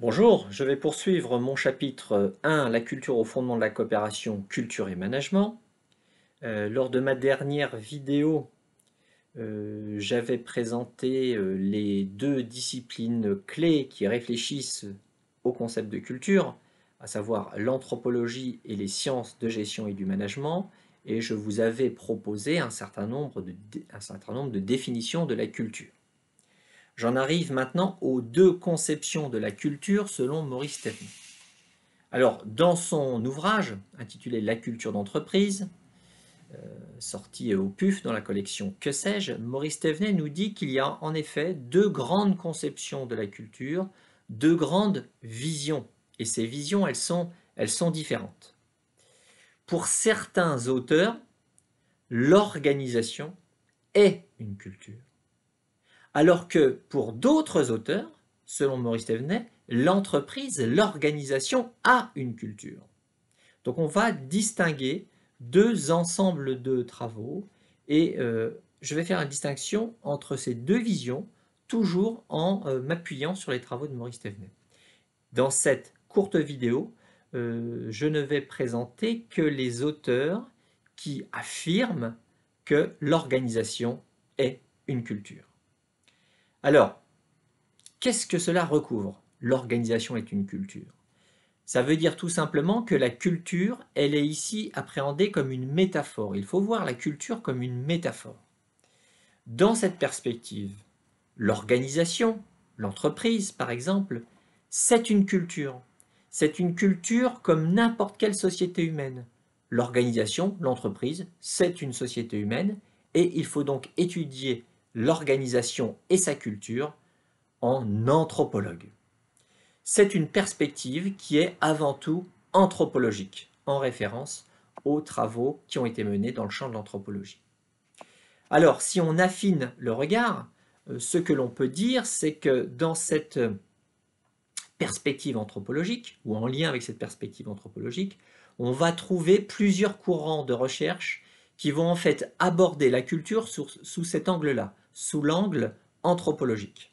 Bonjour, je vais poursuivre mon chapitre 1, la culture au fondement de la coopération, culture et management. Lors de ma dernière vidéo, j'avais présenté les deux disciplines clés qui réfléchissent au concept de culture, à savoir l'anthropologie et les sciences de gestion et du management, et je vous avais proposé un certain nombre de définitions de la culture. J'en arrive maintenant aux deux conceptions de la culture selon Maurice Thévenet. Alors, dans son ouvrage intitulé La culture d'entreprise, sorti au PUF dans la collection Que sais-je, Maurice Thévenet nous dit qu'il y a en effet deux grandes conceptions de la culture, deux grandes visions. Et ces visions, elles sont différentes. Pour certains auteurs, l'organisation est une culture. Alors que pour d'autres auteurs, selon Maurice Thévenet, l'entreprise, l'organisation a une culture. Donc on va distinguer deux ensembles de travaux et je vais faire une distinction entre ces deux visions, toujours en m'appuyant sur les travaux de Maurice Thévenet. Dans cette courte vidéo, je ne vais présenter que les auteurs qui affirment que l'organisation est une culture. Alors, qu'est-ce que cela recouvre? L'organisation est une culture. Ça veut dire tout simplement que la culture, elle est ici appréhendée comme une métaphore. Il faut voir la culture comme une métaphore. Dans cette perspective, l'organisation, l'entreprise par exemple, c'est une culture. C'est une culture comme n'importe quelle société humaine. L'organisation, l'entreprise, c'est une société humaine et il faut donc étudier l'organisation et sa culture en anthropologue. C'est une perspective qui est avant tout anthropologique, en référence aux travaux qui ont été menés dans le champ de l'anthropologie. Alors, si on affine le regard, ce que l'on peut dire, c'est que dans cette perspective anthropologique, ou en lien avec cette perspective anthropologique, on va trouver plusieurs courants de recherche qui vont en fait aborder la culture sous cet angle-là, sous l'angle anthropologique.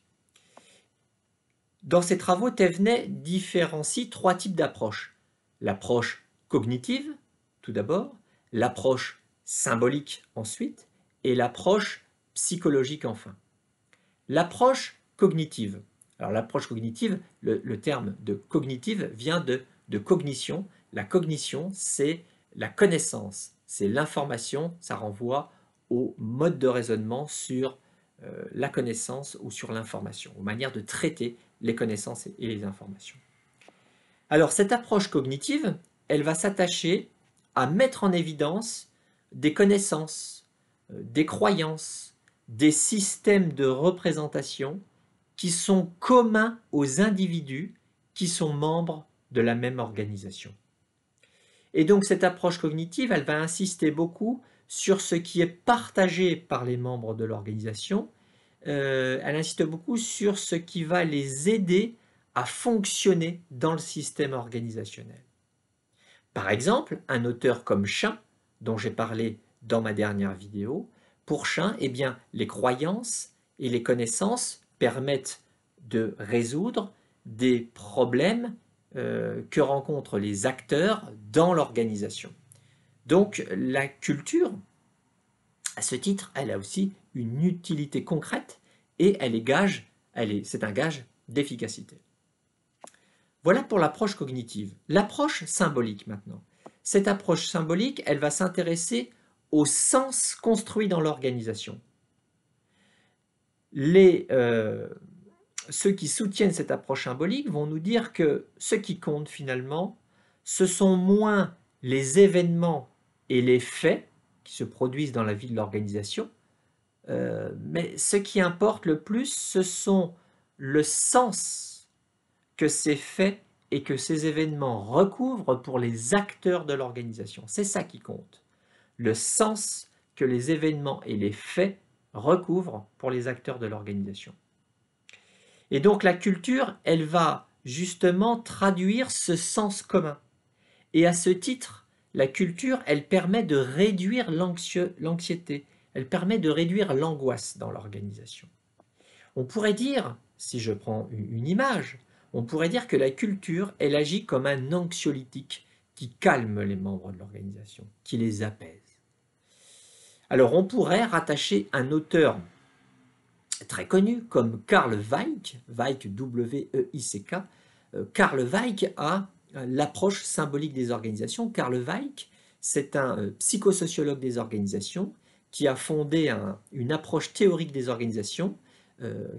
Dans ses travaux, Thévenet différencie trois types d'approches. L'approche cognitive, tout d'abord, l'approche symbolique ensuite, et l'approche psychologique enfin. L'approche cognitive. Alors l'approche cognitive, le terme de cognitive vient de cognition. La cognition, c'est la connaissance, c'est l'information, ça renvoie au mode de raisonnement sur la connaissance ou sur l'information, aux manières de traiter les connaissances et les informations. Alors cette approche cognitive, elle va s'attacher à mettre en évidence des connaissances, des croyances, des systèmes de représentation qui sont communs aux individus qui sont membres de la même organisation. Et donc cette approche cognitive, elle va insister beaucoup sur ce qui est partagé par les membres de l'organisation. Elle insiste beaucoup sur ce qui va les aider à fonctionner dans le système organisationnel. Par exemple, un auteur comme Schein, dont j'ai parlé dans ma dernière vidéo, pour Schein, eh bien, les croyances et les connaissances permettent de résoudre des problèmes que rencontrent les acteurs dans l'organisation. Donc la culture, à ce titre, elle a aussi une utilité concrète et c'est un gage d'efficacité. Voilà pour l'approche cognitive. L'approche symbolique maintenant. Cette approche symbolique, elle va s'intéresser au sens construit dans l'organisation. Ceux qui soutiennent cette approche symbolique vont nous dire que ce qui compte finalement, ce sont moins les événements et les faits qui se produisent dans la vie de l'organisation, mais ce qui importe le plus, ce sont le sens que ces faits et que ces événements recouvrent pour les acteurs de l'organisation. C'est ça qui compte. Le sens que les événements et les faits recouvrent pour les acteurs de l'organisation. Et donc la culture, elle va justement traduire ce sens commun. Et à ce titre, la culture, elle permet de réduire l'anxiété, elle permet de réduire l'angoisse dans l'organisation. On pourrait dire, si je prends une image, On pourrait dire que la culture, elle agit comme un anxiolytique qui calme les membres de l'organisation, qui les apaise. Alors on pourrait rattacher un auteur très connu comme Karl Weick, Weick W-E-I-C-K, Karl Weick a l'approche symbolique des organisations. Karl Weick, c'est un psychosociologue des organisations qui a fondé une approche théorique des organisations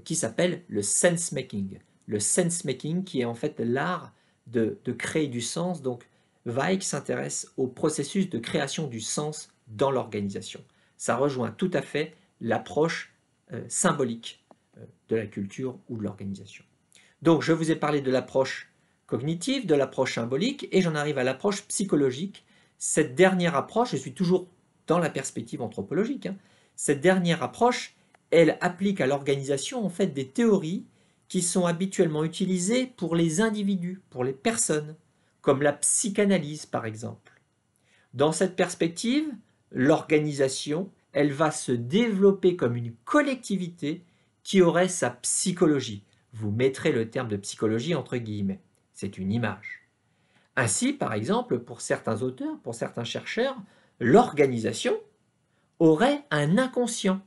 qui s'appelle le sense-making. Le sense-making qui est en fait l'art de créer du sens. Donc Weick s'intéresse au processus de création du sens dans l'organisation. Ça rejoint tout à fait l'approche symbolique de la culture ou de l'organisation. Donc je vous ai parlé de l'approche cognitive, de l'approche symbolique, et j'en arrive à l'approche psychologique. Cette dernière approche, je suis toujours dans la perspective anthropologique, cette dernière approche, elle applique à l'organisation en fait des théories qui sont habituellement utilisées pour les individus, pour les personnes, comme la psychanalyse par exemple. Dans cette perspective, l'organisation, elle va se développer comme une collectivité qui aurait sa psychologie. Vous mettrez le terme de psychologie entre guillemets. C'est une image. Ainsi, par exemple, pour certains auteurs, pour certains chercheurs, l'organisation aurait un inconscient.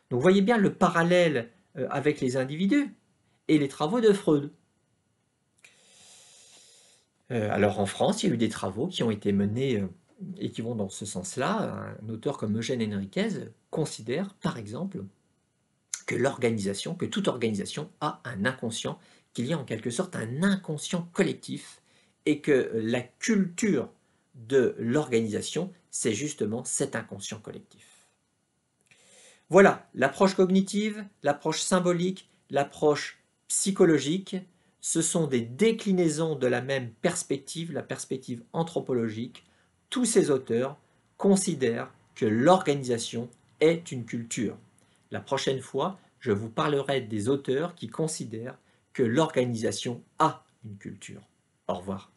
Donc, vous voyez bien le parallèle avec les individus et les travaux de Freud. Alors, en France, il y a eu des travaux qui ont été menés et qui vont dans ce sens-là. Un auteur comme Eugène Henriquez considère, par exemple, que l'organisation, que toute organisation a un inconscient, qu'il y a en quelque sorte un inconscient collectif et que la culture de l'organisation, c'est justement cet inconscient collectif. Voilà, l'approche cognitive, l'approche symbolique, l'approche psychologique, ce sont des déclinaisons de la même perspective, la perspective anthropologique. Tous ces auteurs considèrent que l'organisation est une culture. La prochaine fois, je vous parlerai des auteurs qui considèrent que l'organisation a une culture. Au revoir.